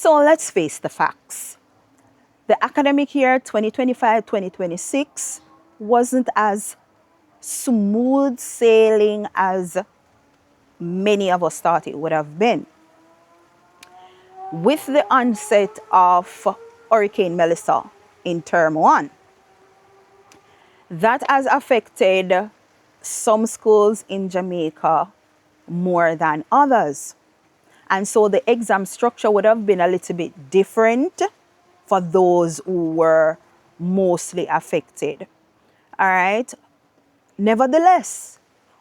So let's face the facts. The academic year 2025-2026 wasn't as smooth sailing as many of us thought it would have been. With the onset of Hurricane Melissa in term 1, that has affected some schools in Jamaica more than others. And so the exam structure would have been a little bit different for those who were mostly affected. All right. Nevertheless,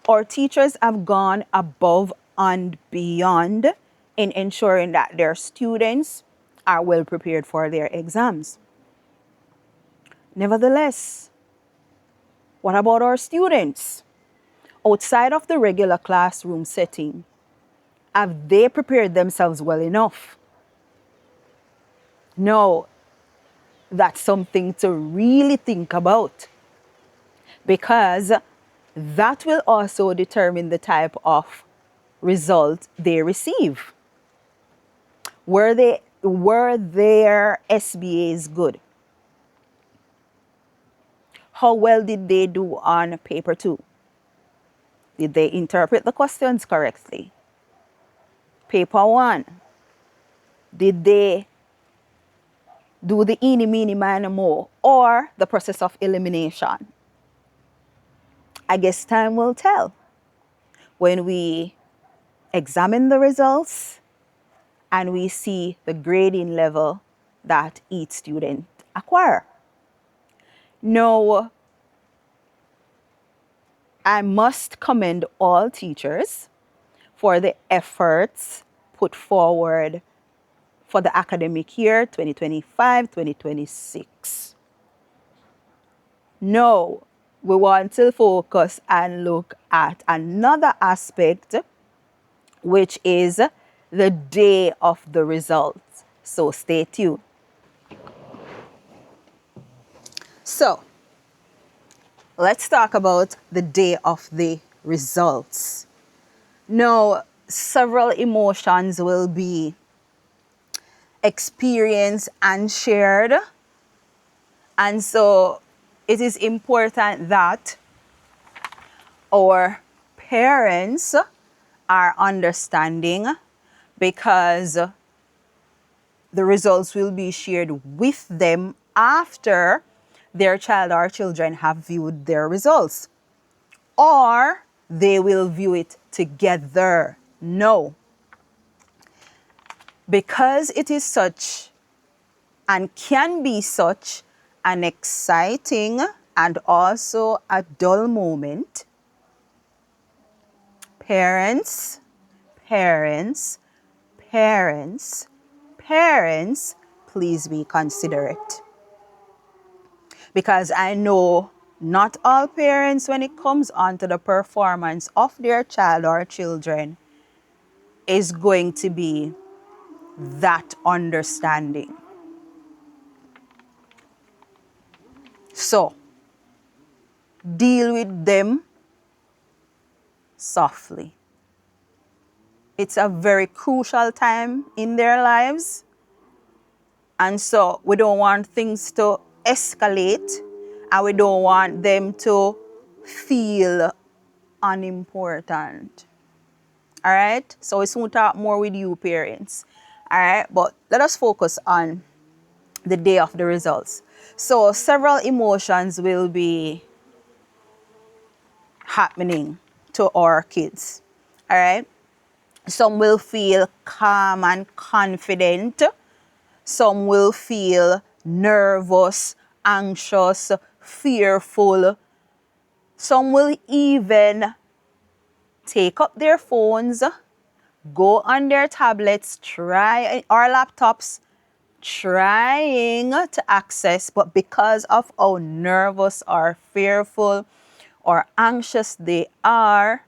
our teachers have gone above and beyond in ensuring that their students are well prepared for their exams. Nevertheless, what about our students? Outside of the regular classroom setting, have they prepared themselves well enough? No, that's something to really think about, because that will also determine the type of result they receive. Were their SBAs good? How well did they do on paper 2? Did they interpret the questions correctly? Paper 1, did they do the eeny, meeny, miny, mo, or the process of elimination? I guess time will tell when we examine the results and we see the grading level that each student acquire. Now, I must commend all teachers for the efforts put forward for the academic year 2025-2026. Now, we want to focus and look at another aspect, which is the day of the results. So stay tuned. So, let's talk about the day of the results. Now, several emotions will be experienced and shared. And so it is important that our parents are understanding, because the results will be shared with them after their child or children have viewed their results, or they will view it together. No. Because it is such and can be such an exciting and also a dull moment, parents, parents, parents, parents, please be considerate. Because I know not all parents, when it comes on to the performance of their child or children, is going to be that understanding. So, deal with them softly. It's a very crucial time in their lives. And so we don't want things to escalate, and we don't want them to feel unimportant. All right? So we soon talk more with you parents. All right? But let us focus on the day of the results. So several emotions will be happening to our kids. All right? Some will feel calm and confident. Some will feel nervous, anxious, fearful. Some will even take up their phones, go on their tablets, or laptops, trying to access, but because of how nervous or fearful or anxious they are,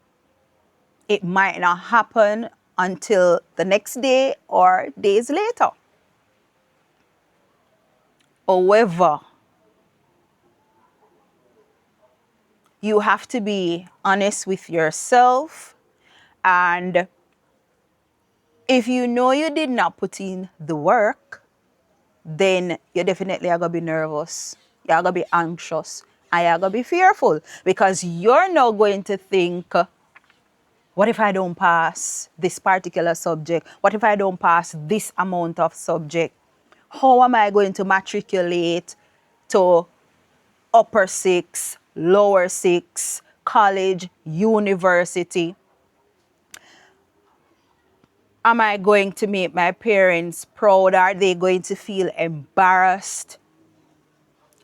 it might not happen until the next day or days later. However, you have to be honest with yourself and If you know you did not put in the work, then you definitely are going to be nervous. You're going to be anxious. And you're going to be fearful. Because you're now going to think, what if I don't pass this particular subject? What if I don't pass this amount of subject? How am I going to matriculate to upper six, lower six, college, university? Am I going to make my parents proud? Are they going to feel embarrassed?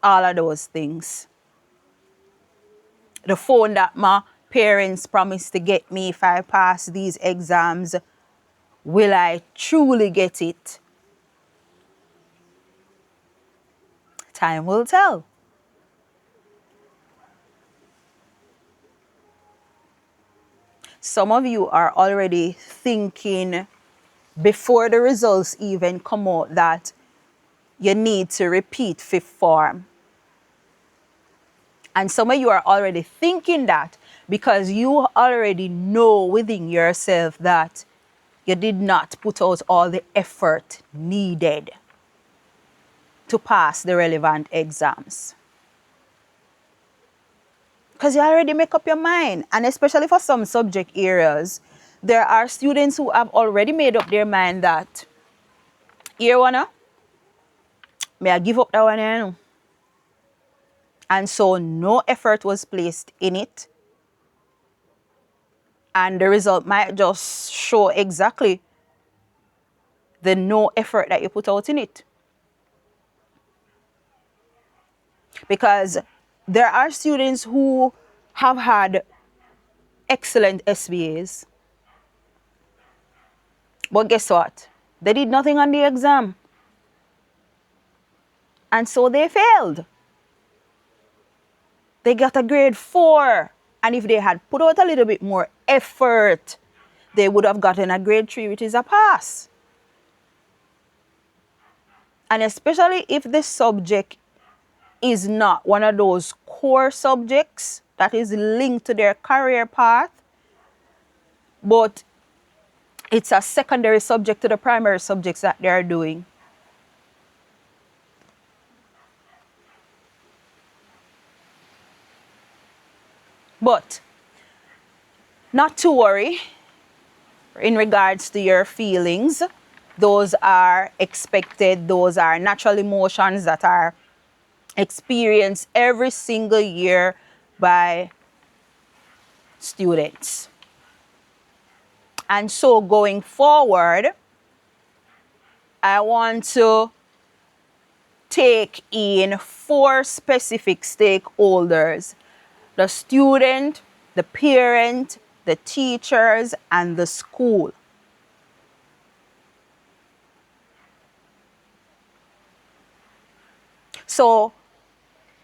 All of those things. The phone that my parents promised to get me if I pass these exams, will I truly get it? Time will tell. Some of you are already thinking before the results even come out that you need to repeat fifth form. And some of you are already thinking that because you already know within yourself that you did not put out all the effort needed to pass the relevant exams. Because you already make up your mind. And especially for some subject areas, there are students who have already made up their mind that, here one, may I give up that one, you know? And so no effort was placed in it. And the result might just show exactly the no effort that you put out in it. Because there are students who have had excellent SBAs. But guess what? They did nothing on the exam. And so they failed. They got a grade 4. And if they had put out a little bit more effort, they would have gotten a grade 3, which is a pass. And especially if the subject is not one of those core subjects that is linked to their career path, but it's a secondary subject to the primary subjects that they're doing. But not to worry in regards to your feelings. Those are expected. Those are natural emotions that are experienced every single year by students. And so going forward, I want to take in 4 specific stakeholders: the student, the parent, the teachers, and the school. So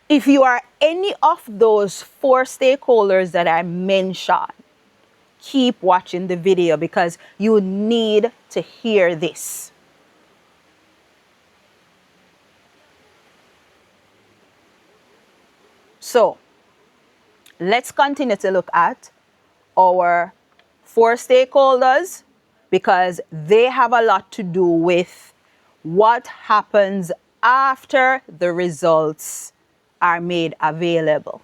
if you are any of those 4 stakeholders that I mentioned, keep watching the video because you need to hear this. So let's continue to look at our 4 stakeholders because they have a lot to do with what happens after the results are made available.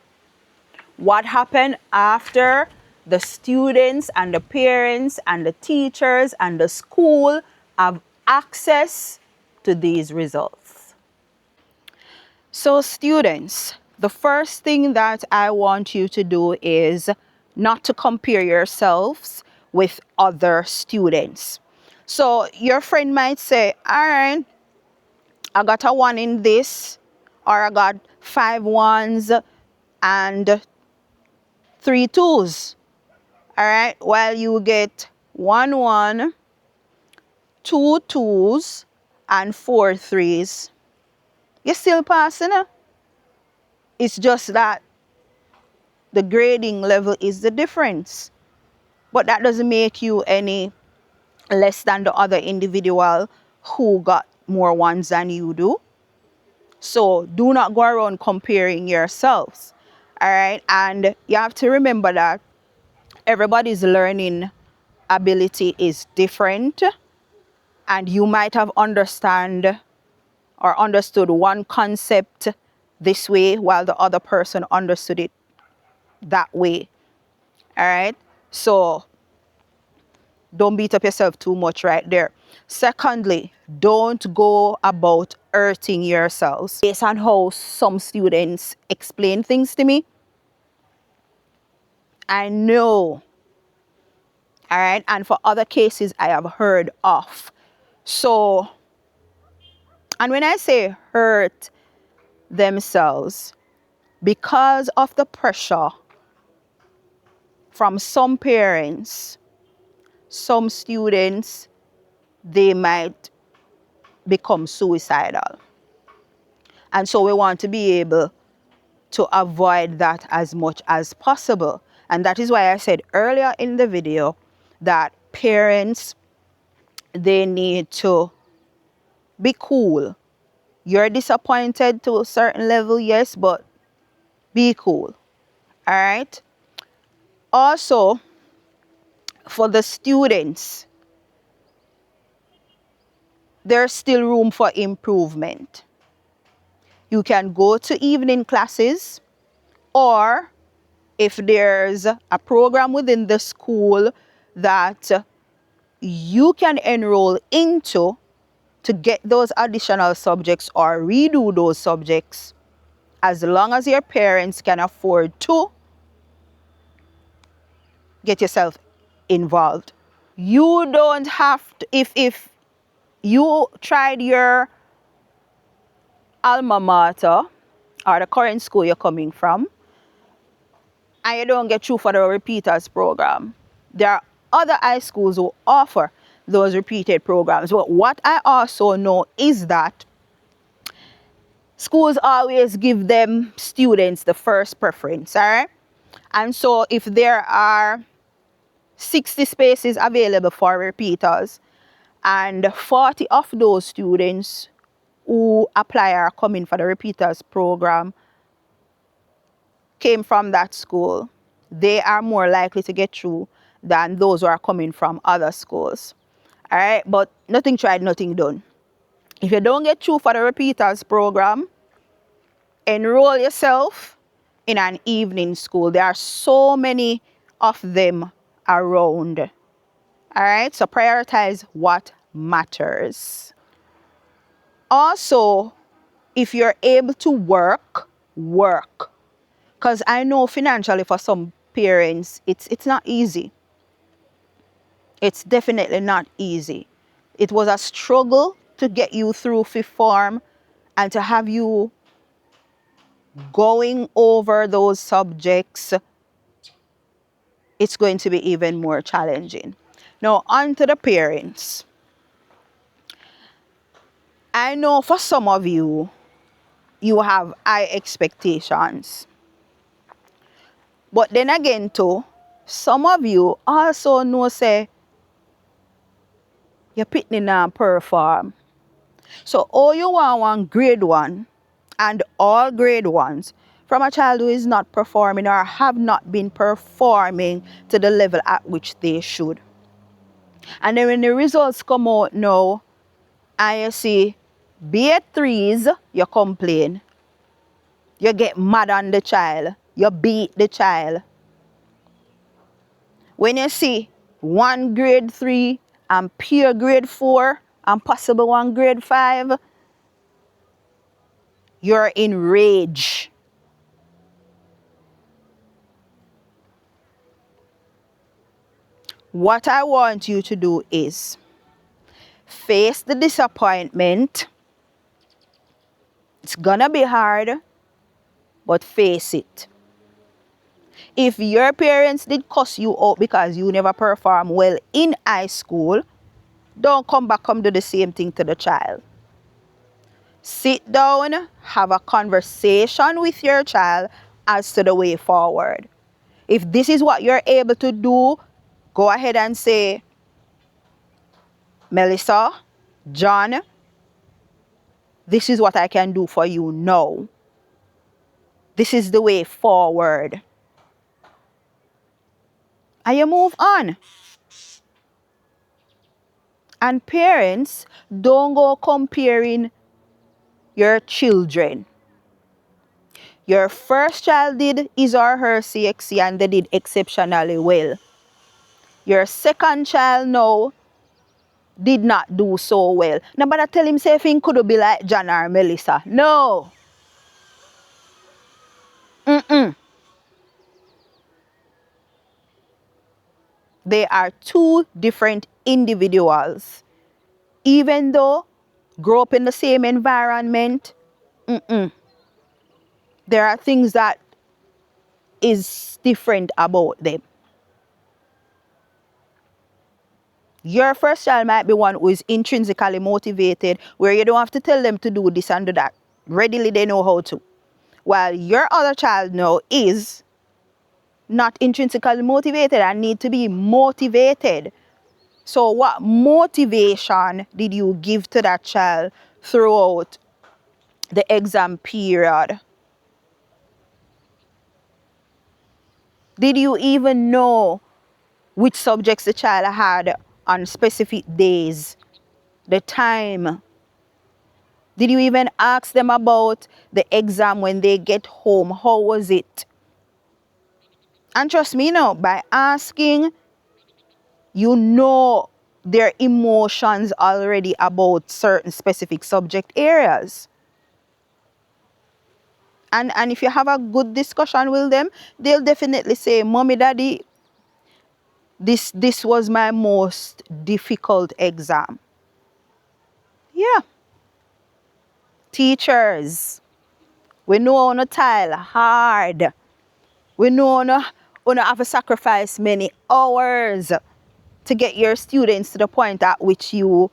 What happened after the students and the parents and the teachers and the school have access to these results. So students, the first thing that I want you to do is not to compare yourselves with other students. So your friend might say, all right, I got a 1 in this, or I got 5 1s and 3 2s. All right, while you get 1 1, 2 2s, and 4 3s. You're still passing, huh? It's just that the grading level is the difference. But that doesn't make you any less than the other individual who got more 1s than you do. So do not go around comparing yourselves. All right, and you have to remember that everybody's learning ability is different. And you might have understood one concept this way while the other person understood it that way. All right? So don't beat up yourself too much right there. Secondly, don't go about hurting yourselves. Based on how some students explain things to me, I know, all right, and for other cases I have heard of. So, and when I say hurt themselves, because of the pressure from some parents, some students, they might become suicidal. And so we want to be able to avoid that as much as possible. And that is why I said earlier in the video that parents, they need to be cool. You're disappointed to a certain level, yes, but be cool. All right? Also, for the students, there's still room for improvement. You can go to evening classes, or if there's a program within the school that you can enroll into to get those additional subjects or redo those subjects, as long as your parents can afford to, get yourself involved. You don't have to, if you tried your alma mater or the current school you're coming from and you don't get through for the repeaters program, there are other high schools who offer those repeated programs. But what I also know is that schools always give them students the first preference, all right? And so if there are 60 spaces available for repeaters and 40 of those students who apply or come in for the repeaters program came from that school, they are more likely to get through than those who are coming from other schools. All right, but nothing tried, nothing done. If you don't get through for the repeaters program, enroll yourself in an evening school. There are so many of them around. All right, so prioritize what matters. Also, if you're able to work, work. Because I know financially for some parents, it's not easy. It's definitely not easy. It was a struggle to get you through fifth form and to have you going over those subjects. It's going to be even more challenging. Now, on to the parents. I know for some of you, you have high expectations. But then again too, some of you also know say your pitney not perform. So all you want one grade one and all grade ones from a child who is not performing or have not been performing to the level at which they should. And then when the results come out now and you see B3s, you complain. You get mad on the child. You beat the child. When you see one grade 3 and peer grade 4 and possible one grade 5, you're in rage. What I want you to do is face the disappointment. It's gonna be hard, but face it. If your parents did cuss you out because you never perform well in high school, don't come back and do the same thing to the child. Sit down, have a conversation with your child as to the way forward. If this is what you're able to do, go ahead and say, Melissa, John, this is what I can do for you now. This is the way forward. And you move on. And parents, don't go comparing your children. Your first child did his or her CXC and they did exceptionally well. Your second child now did not do so well. Nobody tell him say he could be like John or Melissa. No. They are two different individuals. Even though grow up in the same environment, there are things that is different about them. Your first child might be one who is intrinsically motivated, where you don't have to tell them to do this and do that. Readily they know how to. While your other child now is not intrinsically motivated and need to be motivated. So what motivation did you give to that child throughout the exam period? Did you even know which subjects the child had on specific days, the time? Did you even ask them about the exam when they get home? How was it? And trust me now, by asking, you know their emotions already about certain specific subject areas. And if you have a good discussion with them, they'll definitely say, Mommy, Daddy, this was my most difficult exam. Yeah. Teachers, we know on a tile hard. We know on have to sacrifice many hours to get your students to the point at which you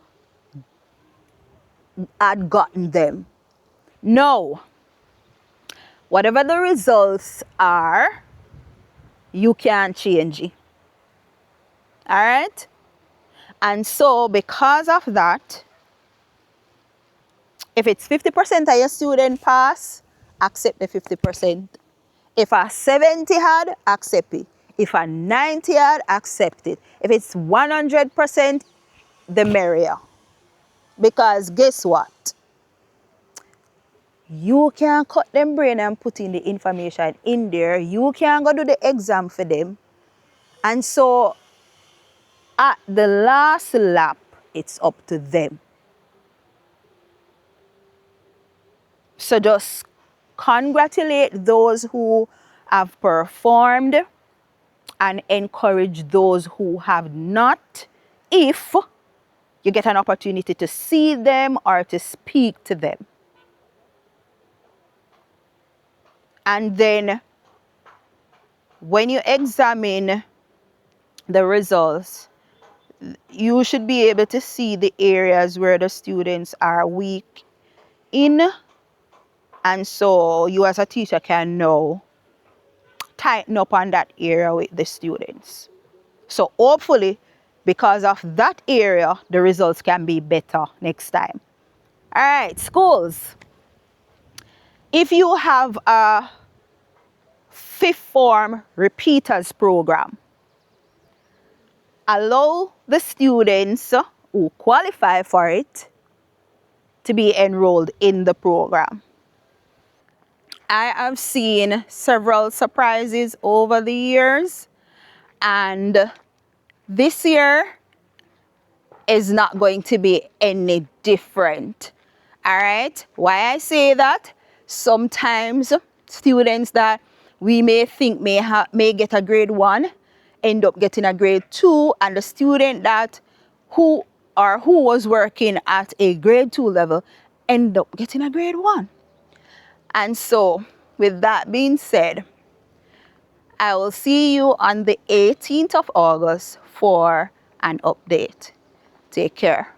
had gotten them. No. Whatever the results are, you can't change it. Alright? And so because of that, if it's 50% of your student pass, accept the 50%. If a 70 had, accept it. If a 90 had, accept it. If it's 100%, the merrier. Because guess what? You can cut them brain and put in the information in there. You can go do the exam for them. And so at the last lap, it's up to them. So just congratulate those who have performed and encourage those who have not, if you get an opportunity to see them or to speak to them. And then when you examine the results, you should be able to see the areas where the students are weak in. And so you as a teacher can now tighten up on that area with the students. So hopefully, because of that area, the results can be better next time. All right, schools. If you have a fifth form repeaters program, allow the students who qualify for it to be enrolled in the program. I have seen several surprises over the years, and this year is not going to be any different. All right? Why I say that? Sometimes students that we may think may get a grade 1 end up getting a grade 2, and the student that who was working at a grade 2 level end up getting a grade 1. And so, with that being said, I will see you on the 18th of August for an update. Take care.